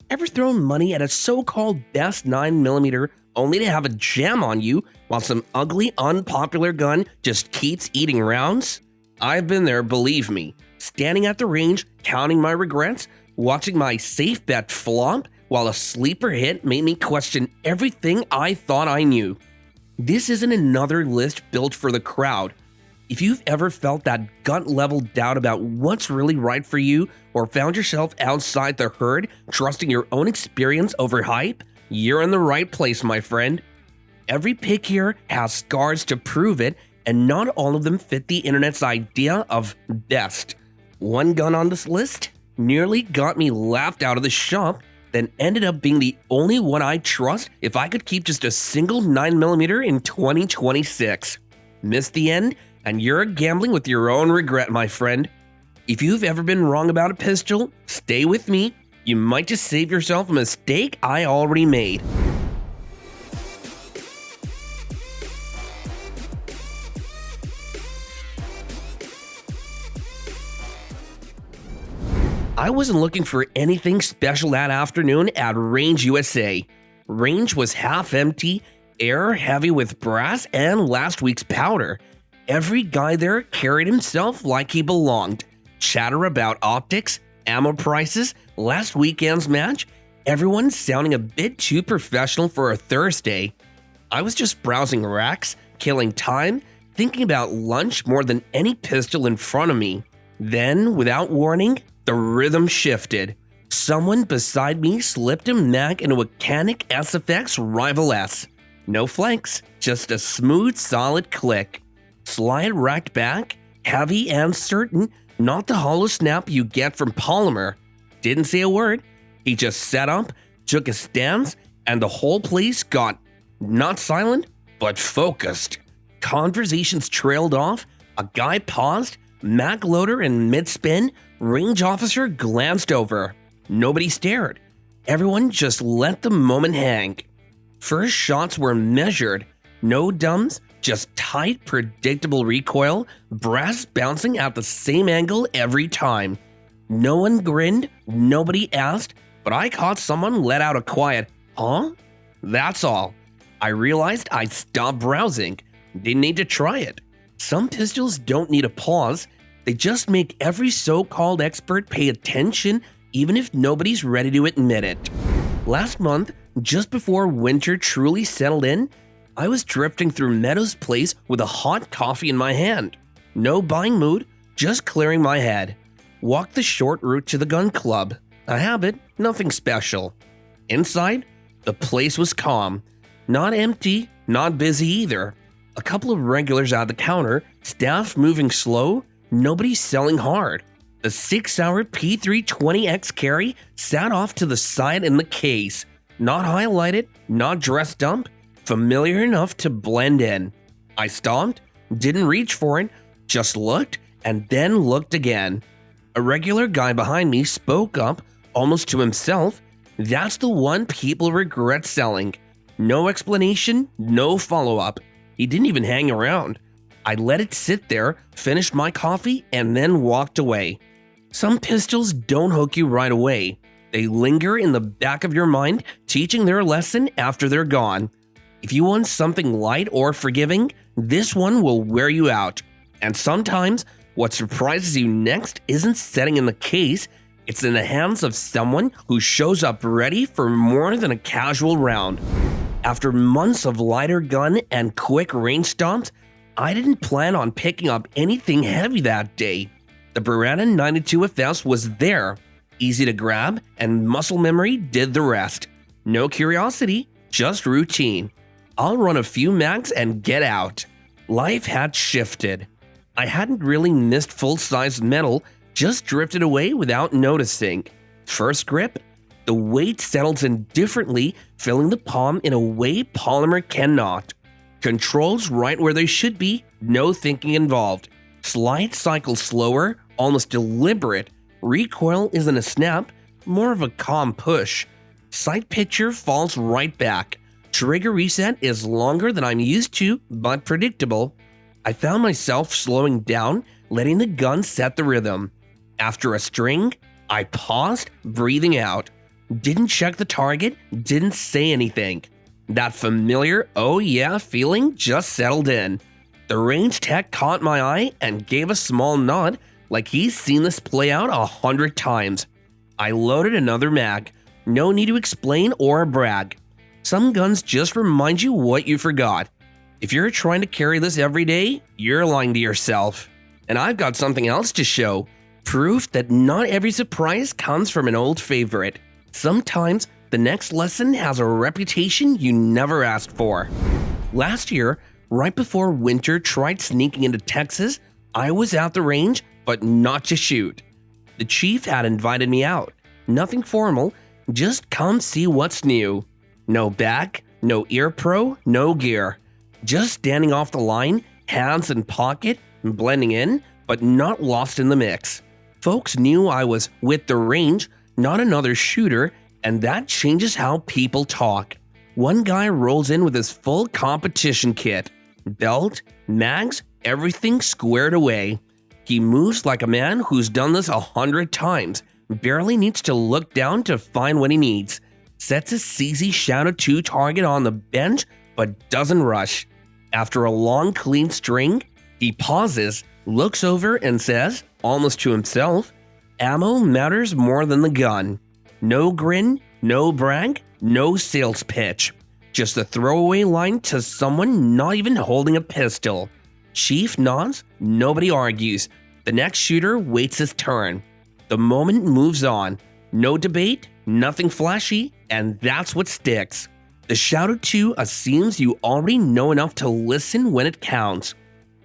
Ever thrown money at a so-called best 9mm only to have a jam on you while some ugly, unpopular gun just keeps eating rounds? I've been there, believe me. Standing at the range, counting my regrets, watching my safe bet flop while a sleeper hit made me question everything I thought I knew. This isn't another list built for the crowd. If you've ever felt that gut-level doubt about what's really right for you or found yourself outside the herd, trusting your own experience over hype, you're in the right place, my friend. Every pick here has scars to prove it, and not all of them fit the internet's idea of best. One gun on this list nearly got me laughed out of the shop, then ended up being the only one I'd trust if I could keep just a single 9mm in 2026. Missed the end, and you're gambling with your own regret, my friend. If you've ever been wrong about a pistol, stay with me. You might just save yourself a mistake I already made. I wasn't looking for anything special that afternoon at Range USA. Range was half empty, air heavy with brass and last week's powder. Every guy there carried himself like he belonged. Chatter about optics, ammo prices, last weekend's match, everyone sounding a bit too professional for a Thursday. I was just browsing racks, killing time, thinking about lunch more than any pistol in front of me. Then, without warning, the rhythm shifted. Someone beside me slipped a mag into a Canik SFX Rival S. No flanks, just a smooth, solid click. Slide racked back, heavy and certain, not the hollow snap you get from polymer. Didn't say a word. He just sat up, took a stance, and the whole place got not silent, but focused. Conversations trailed off, a guy paused, mag loader in mid-spin, range officer glanced over. Nobody stared. Everyone just let the moment hang. First shots were measured. No dumbs, just tight, predictable recoil, brass bouncing at the same angle every time. No one grinned, nobody asked, but I caught someone let out a quiet, "Huh?" That's all. I realized I'd stopped browsing. Didn't need to try it. Some pistols don't need a pause. They just make every so-called expert pay attention, even if nobody's ready to admit it. Last month, just before winter truly settled in, I was drifting through Meadows Place with a hot coffee in my hand. No buying mood, just clearing my head. Walked the short route to the gun club. A habit, nothing special. Inside, the place was calm. Not empty, not busy either. A couple of regulars at the counter, staff moving slow, nobody selling hard. The 6-hour P320X carry sat off to the side in the case. Not highlighted, not dressed up, familiar enough to blend in. I stopped, didn't reach for it, just looked, and then looked again. A regular guy behind me spoke up, almost to himself. That's the one people regret selling. No explanation, no follow-up. He didn't even hang around. I let it sit there, finished my coffee, and then walked away. Some pistols don't hook you right away. They linger in the back of your mind, teaching their lesson after they're gone. If you want something light or forgiving, this one will wear you out. And sometimes, what surprises you next isn't setting in the case, it's in the hands of someone who shows up ready for more than a casual round. After months of lighter gun and quick range stomps, I didn't plan on picking up anything heavy that day. The Beretta 92 FS was there, easy to grab, and muscle memory did the rest. No curiosity, just routine. I'll run a few mags and get out. Life had shifted. I hadn't really missed full-size metal, just drifted away without noticing. First grip, the weight settles in differently, filling the palm in a way polymer cannot. Controls right where they should be, no thinking involved. Slide cycle slower, almost deliberate. Recoil isn't a snap, more of a calm push. Sight picture falls right back. Trigger reset is longer than I'm used to, but predictable. I found myself slowing down, letting the gun set the rhythm. After a string, I paused, breathing out. Didn't check the target, didn't say anything. That familiar "oh yeah" feeling just settled in. The range tech caught my eye and gave a small nod like he's seen this play out 100 times. I loaded another mag. No need to explain or brag. Some guns just remind you what you forgot. If you're trying to carry this every day, you're lying to yourself. And I've got something else to show. Proof that not every surprise comes from an old favorite. Sometimes the next lesson has a reputation you never asked for. Last year, right before winter tried sneaking into Texas, I was at the range, but not to shoot. The chief had invited me out. Nothing formal, just come see what's new. No bag, no ear pro, no gear. Just standing off the line, hands in pocket, blending in, but not lost in the mix. Folks knew I was with the range, not another shooter, and that changes how people talk. One guy rolls in with his full competition kit. Belt, mags, everything squared away. He moves like a man who's done this 100 times, barely needs to look down to find what he needs. Sets a CZ Shadow 2 target on the bench, but doesn't rush. After a long clean string, he pauses, looks over and says, almost to himself, "Ammo matters more than the gun." No grin, no brag, no sales pitch. Just a throwaway line to someone not even holding a pistol. Chief nods, nobody argues. The next shooter waits his turn. The moment moves on. No debate, nothing flashy, and that's what sticks. The Shadow 2 assumes you already know enough to listen when it counts.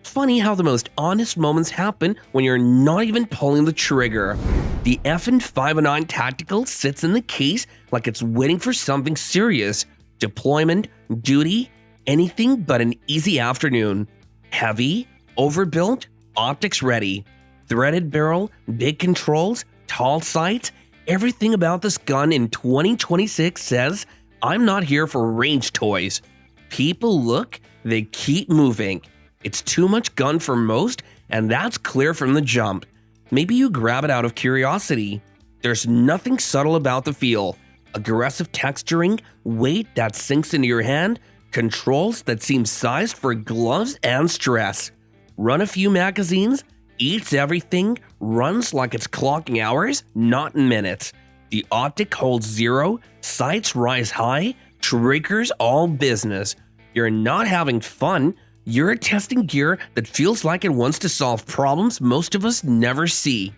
Funny how the most honest moments happen when you're not even pulling the trigger. The effin' 509 Tactical sits in the case like it's waiting for something serious. Deployment, duty, anything but an easy afternoon. Heavy, overbuilt, optics ready. Threaded barrel, big controls, tall sights. Everything about this gun in 2026 says, I'm not here for range toys. People look, they keep moving. It's too much gun for most, and that's clear from the jump. Maybe you grab it out of curiosity. There's nothing subtle about the feel. Aggressive texturing, weight that sinks into your hand, controls that seem sized for gloves and stress. Run a few magazines, eats everything, runs like it's clocking hours, not minutes. The optic holds zero, sights rise high, triggers all business. You're not having fun, you're testing gear that feels like it wants to solve problems most of us never see.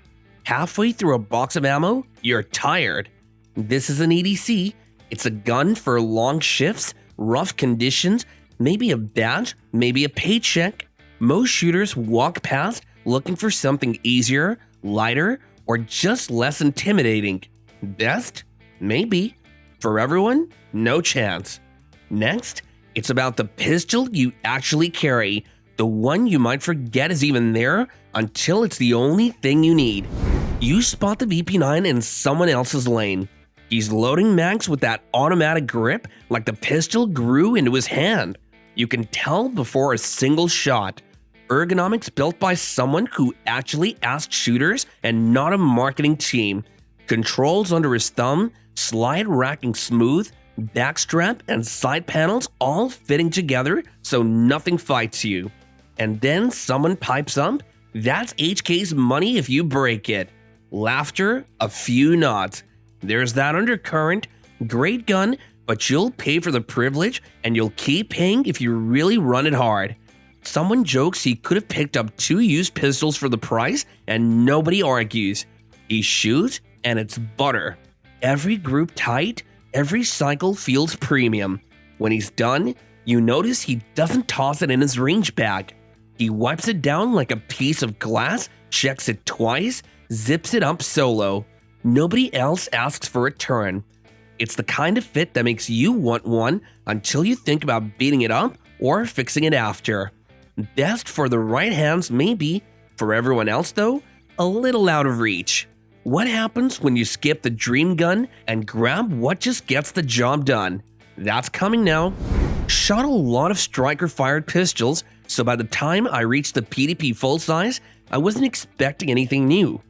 Halfway through a box of ammo, you're tired. This is an EDC. It's a gun for long shifts, rough conditions, maybe a badge, maybe a paycheck. Most shooters walk past looking for something easier, lighter, or just less intimidating. Best? Maybe. For everyone? No chance. Next, it's about the pistol you actually carry, the one you might forget is even there until it's the only thing you need. You spot the VP9 in someone else's lane. He's loading mags with that automatic grip like the pistol grew into his hand. You can tell before a single shot. Ergonomics built by someone who actually asked shooters and not a marketing team. Controls under his thumb, slide racking smooth, backstrap and side panels all fitting together so nothing fights you. And then someone pipes up, that's HK's money if you break it. Laughter, a few nods. There's that undercurrent, great gun, but you'll pay for the privilege and you'll keep paying if you really run it hard. Someone jokes he could have picked up 2 used pistols for the price and nobody argues. He shoots and it's butter. Every group tight, every cycle feels premium. When he's done, you notice he doesn't toss it in his range bag. He wipes it down like a piece of glass, checks it twice, zips it up solo. Nobody else asks for a turn. It's the kind of fit that makes you want one until you think about beating it up or fixing it after. Best for the right hands maybe, for everyone else though, a little out of reach. What happens when you skip the dream gun and grab what just gets the job done? That's coming now. Shot a lot of striker-fired pistols, so by the time I reached the PDP full size, I wasn't expecting anything new.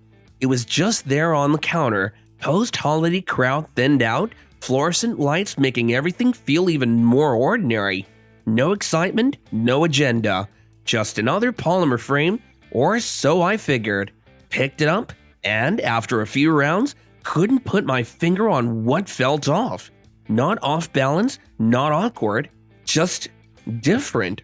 It was just there on the counter, Post-holiday crowd thinned out, fluorescent lights making everything feel even more ordinary. No excitement, no agenda. Just another polymer frame, or so I figured. Picked it up, and after a few rounds, couldn't put my finger on what felt off. Not off balance, not awkward, just different.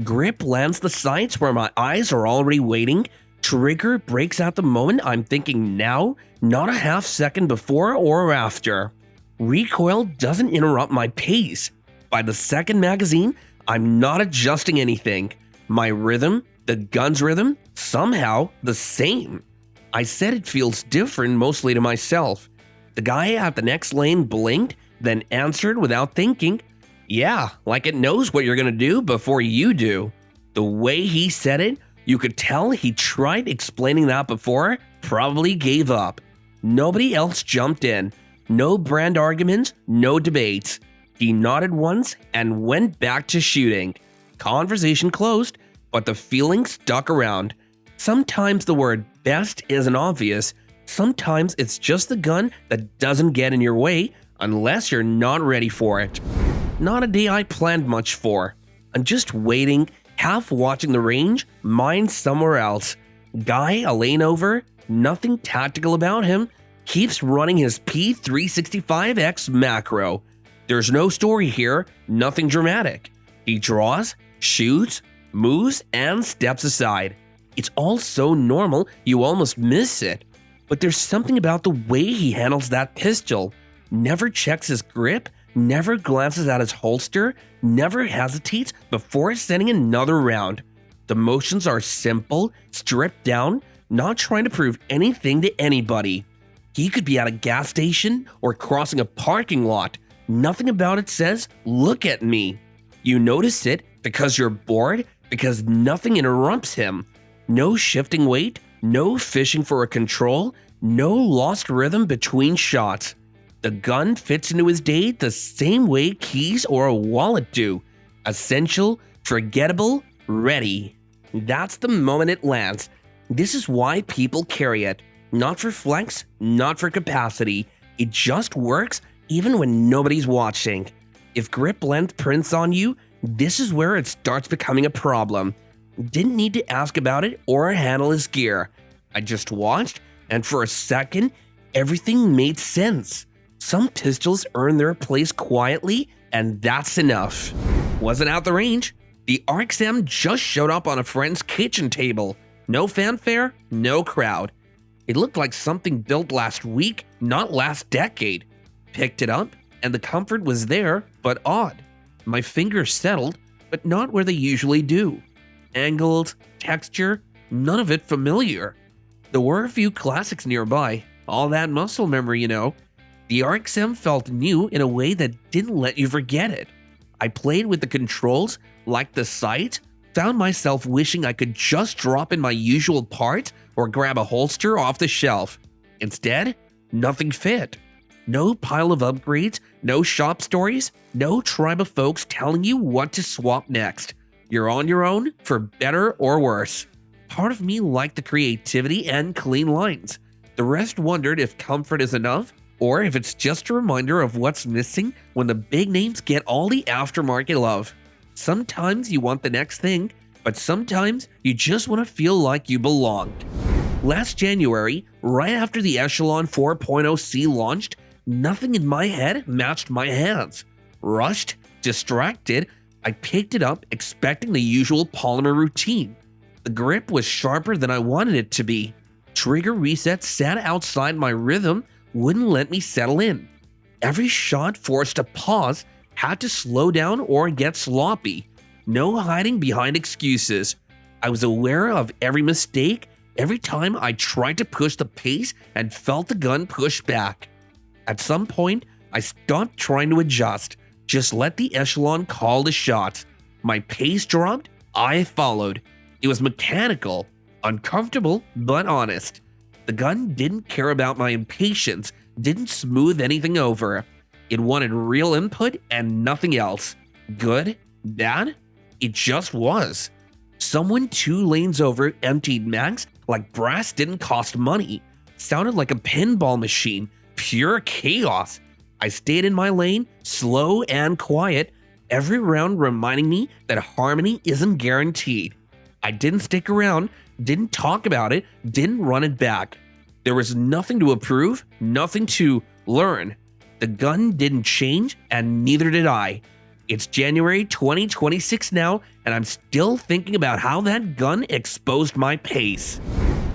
Grip lands the sights where my eyes are already waiting. Trigger breaks at the moment I'm thinking now, not a half second before or after. Recoil doesn't interrupt my pace. By the second magazine, I'm not adjusting anything. My rhythm, the gun's rhythm, somehow the same. I said it feels different mostly to myself. The guy at the next lane blinked, then answered without thinking, "Yeah, like it knows what you're gonna do before you do." The way he said it, you could tell he tried explaining that before, probably gave up. Nobody else jumped in. No brand arguments, no debates. He nodded once and went back to shooting. Conversation closed, but the feeling stuck around. Sometimes the word best isn't obvious. Sometimes it's just the gun that doesn't get in your way unless you're not ready for it. Not a day I planned much for. I'm just waiting, half watching the range, mind somewhere else. Guy a lane over, nothing tactical about him, keeps running his P365X macro. There's no story here, nothing dramatic. He draws, shoots, moves, and steps aside. It's all so normal, you almost miss it. But there's something about the way he handles that pistol. Never checks his grip, never glances at his holster, never hesitates before sending another round. The motions are simple, stripped down, not trying to prove anything to anybody. He could be at a gas station or crossing a parking lot. Nothing about it says, "Look at me." You notice it because you're bored, because nothing interrupts him. No shifting weight, no fishing for a control, no lost rhythm between shots. The gun fits into his day the same way keys or a wallet do. Essential, forgettable, ready. That's the moment it lands. This is why people carry it. Not for flex, not for capacity. It just works even when nobody's watching. If grip length prints on you, this is where it starts becoming a problem. Didn't need to ask about it or handle his gear. I just watched, and for a second, everything made sense. Some pistols earn their place quietly, and that's enough. Wasn't out the range. The RXM just showed up on a friend's kitchen table. No fanfare, no crowd. It looked like something built last week, not last decade. Picked it up, and the comfort was there, but odd. My fingers settled, but not where they usually do. Angles, texture, none of it familiar. There were a few classics nearby, all that muscle memory, you know. The RXM felt new in a way that didn't let you forget it. I played with the controls, liked the sight, found myself wishing I could just drop in my usual part or grab a holster off the shelf. Instead, nothing fit. No pile of upgrades, no shop stories, no tribe of folks telling you what to swap next. You're on your own, for better or worse. Part of me liked the creativity and clean lines. The rest wondered if comfort is enough, or if it's just a reminder of what's missing when the big names get all the aftermarket love. Sometimes you want the next thing, but sometimes you just want to feel like you belonged. Last January, right after the Echelon 4.0C launched, nothing in my head matched my hands. Rushed, distracted, I picked it up expecting the usual polymer routine. The grip was sharper than I wanted it to be. Trigger reset sat outside my rhythm, wouldn't let me settle in. Every shot forced a pause, had to slow down or get sloppy. No hiding behind excuses. I was aware of every mistake, every time I tried to push the pace and felt the gun push back. At some point, I stopped trying to adjust, just let the Echelon call the shots. My pace dropped, I followed. It was mechanical, uncomfortable, but honest. The gun didn't care about my impatience, didn't smooth anything over. It wanted real input and nothing else. Good? Bad? It just was. Someone 2 lanes over emptied mags like brass didn't cost money. Sounded like a pinball machine. pure chaos. I stayed in my lane, slow and quiet, every round reminding me that harmony isn't guaranteed. I didn't stick around, didn't talk about it, didn't run it back. There was nothing to approve, nothing to learn. The gun didn't change, and neither did I. It's January 2026 now, and I'm still thinking about how that gun exposed my pace.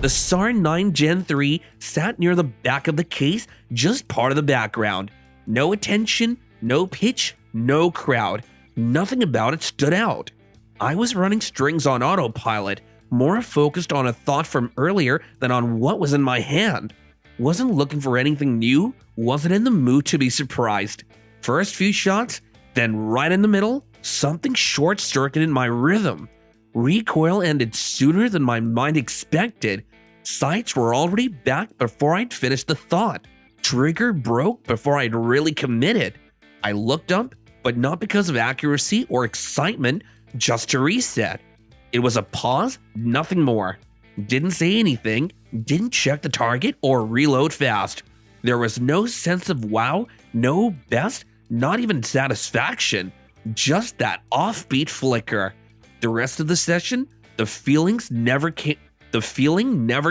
The SAR 9 Gen 3 sat near the back of the case, just part of the background. No attention, no pitch, no crowd. Nothing about it stood out. I was running strings on autopilot, more focused on a thought from earlier than on what was in my hand. Wasn't looking for anything new, wasn't in the mood to be surprised. First few shots, then right in the middle, something short-circuited my rhythm. Recoil ended sooner than my mind expected. Sights were already back before I'd finished the thought. Trigger broke before I'd really committed. I looked up, but not because of accuracy or excitement, just to reset. It was a pause, nothing more. Didn't say anything, didn't check the target or reload fast. There was no sense of wow, no best, not even satisfaction, just that offbeat flicker. The rest of the session, the feeling never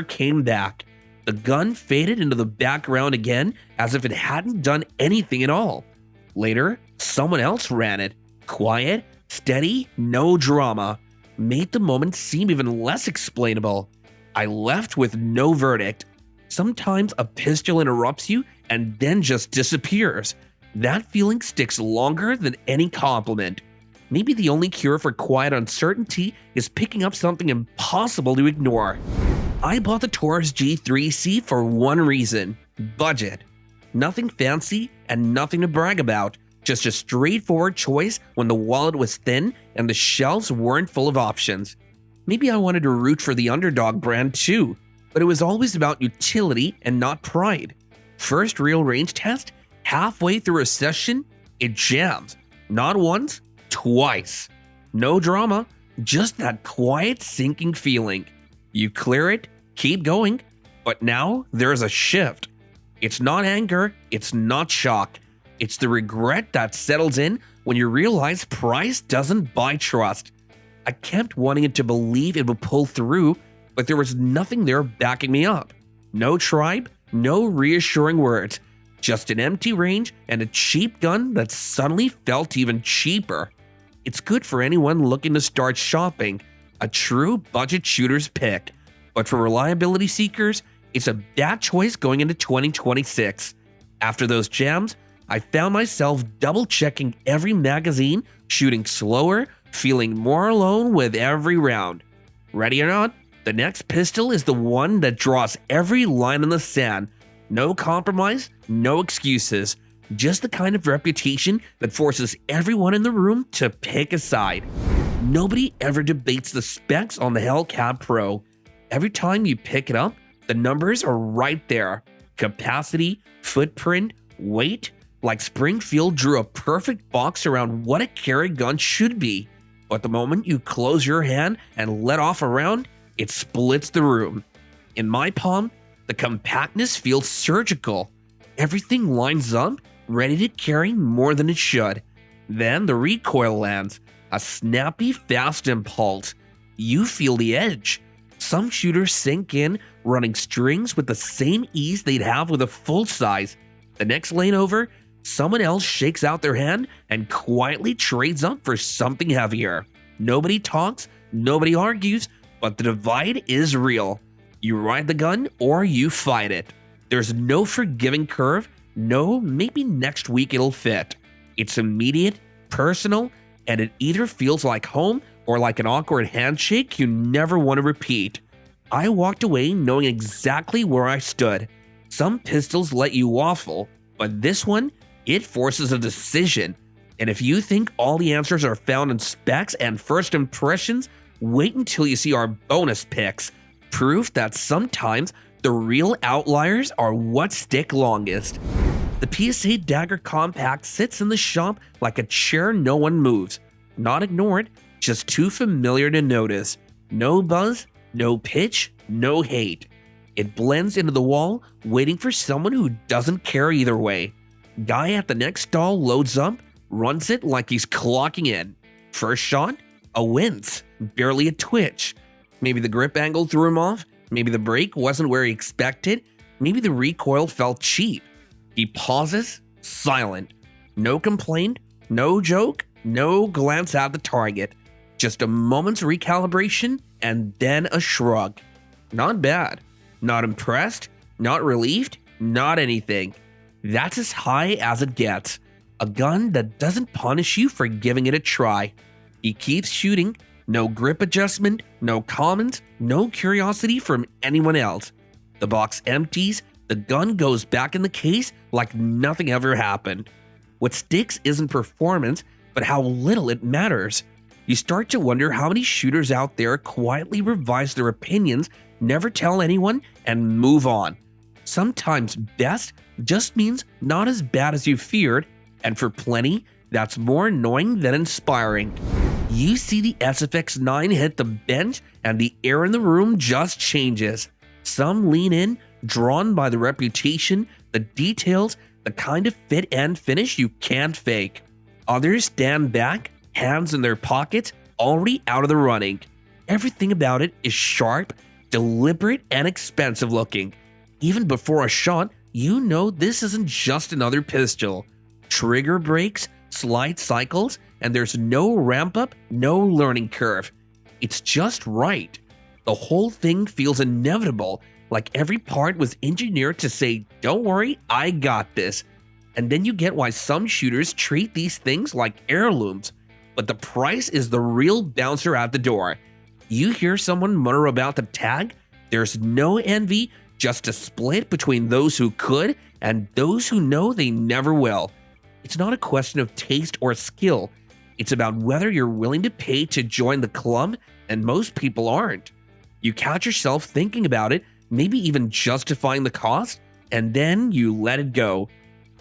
came back. The gun faded into the background again as if it hadn't done anything at all. Later, someone else ran it. Quiet, steady, no drama. Made the moment seem even less explainable. I left with no verdict. Sometimes a pistol interrupts you and then just disappears. That feeling sticks longer than any compliment. Maybe the only cure for quiet uncertainty is picking up something impossible to ignore. I bought the Taurus G3C for one reason: budget. Nothing fancy and nothing to brag about, just a straightforward choice when the wallet was thin and the shelves weren't full of options. Maybe I wanted to root for the underdog brand too, but it was always about utility and not pride. First real range test, halfway through a session, it jams. Not once, twice. No drama, just that quiet sinking feeling. You clear it, keep going, but now there's a shift. It's not anger, it's not shock. It's the regret that settles in when you realize price doesn't buy trust. I kept wanting it to believe it would pull through, but there was nothing there backing me up. No tribe, no reassuring words, just an empty range and a cheap gun that suddenly felt even cheaper. It's good for anyone looking to start shopping, a true budget shooter's pick. But for reliability seekers, it's a bad choice going into 2026. After those jams, I found myself double-checking every magazine, shooting slower, feeling more alone with every round. Ready or not, the next pistol is the one that draws every line in the sand. No compromise, no excuses. Just the kind of reputation that forces everyone in the room to pick a side. Nobody ever debates the specs on the Hellcat Pro. Every time you pick it up, the numbers are right there. Capacity, footprint, weight. Like Springfield drew a perfect box around what a carry gun should be. But the moment you close your hand and let off a round, it splits the room. In my palm, the compactness feels surgical. Everything lines up, ready to carry more than it should. Then the recoil lands, a snappy, fast impulse. You feel the edge. Some shooters sink in, running strings with the same ease they'd have with a full size. The next lane over, someone else shakes out their hand and quietly trades up for something heavier. Nobody talks, nobody argues, but the divide is real. You ride the gun or you fight it. There's no forgiving curve, no maybe next week it'll fit. It's immediate, personal, and it either feels like home or like an awkward handshake you never want to repeat. I walked away knowing exactly where I stood. Some pistols let you waffle, but this one, it forces a decision. And if you think all the answers are found in specs and first impressions, wait until you see our bonus picks. Proof that sometimes the real outliers are what stick longest. The PSA Dagger Compact sits in the shop like a chair no one moves. Not ignored, just too familiar to notice. No buzz, no pitch, no hate. It blends into the wall, waiting for someone who doesn't care either way. Guy at the next stall loads up, runs it like he's clocking in. First shot, a wince, barely a twitch. Maybe the grip angle threw him off, maybe the break wasn't where he expected, maybe the recoil felt cheap. He pauses, silent. No complaint, no joke, no glance at the target. Just a moment's recalibration and then a shrug. Not bad. Not impressed, not relieved, not anything. That's as high as it gets. A gun that doesn't punish you for giving it a try. He keeps shooting, no grip adjustment, no comments, no curiosity from anyone else. The box empties, the gun goes back in the case like nothing ever happened. What sticks isn't performance, but how little it matters. You start to wonder how many shooters out there quietly revise their opinions, never tell anyone, and move on. Sometimes best just means not as bad as you feared, and for plenty, that's more annoying than inspiring. You see the SFX-9 hit the bench, and the air in the room just changes. Some lean in, drawn by the reputation, the details, the kind of fit and finish you can't fake. Others stand back, hands in their pockets, already out of the running. Everything about it is sharp, deliberate, and expensive looking. Even before a shot, you know this isn't just another pistol. Trigger breaks, slide cycles, and there's no ramp up, no learning curve. It's just right. The whole thing feels inevitable, like every part was engineered to say, "Don't worry, I got this." And then you get why some shooters treat these things like heirlooms. But the price is the real bouncer at the door. You hear someone mutter about the tag, there's no envy, just a split between those who could and those who know they never will. It's not a question of taste or skill. It's about whether you're willing to pay to join the club, and most people aren't. You catch yourself thinking about it, maybe even justifying the cost, and then you let it go.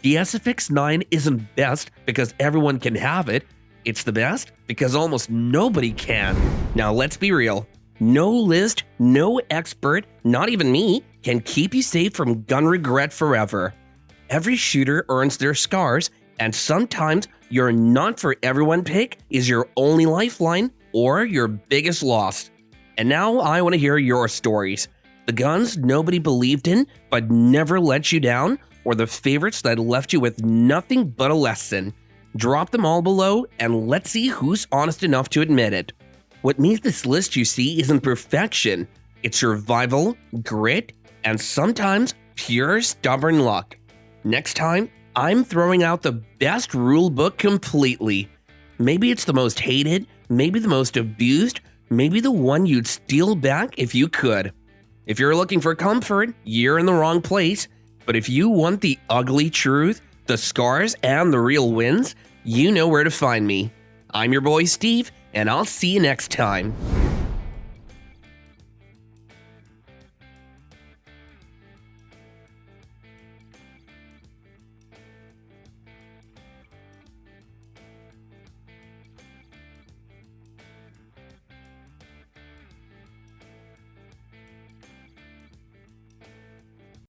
The SFX-9 isn't best because everyone can have it. It's the best because almost nobody can. Now let's be real. No list, no expert, not even me, can keep you safe from gun regret forever. Every shooter earns their scars, and sometimes your not for everyone pick is your only lifeline or your biggest loss. And now I want to hear your stories. The guns nobody believed in but never let you down, or the favorites that left you with nothing but a lesson. Drop them all below and let's see who's honest enough to admit it. What makes this list you see isn't perfection. It's survival, grit, and sometimes pure stubborn luck. Next time, I'm throwing out the best rulebook completely. Maybe it's the most hated, maybe the most abused, maybe the one you'd steal back if you could. If you're looking for comfort, you're in the wrong place. But if you want the ugly truth, the scars, and the real wins, you know where to find me. I'm your boy Steve, and I'll see you next time.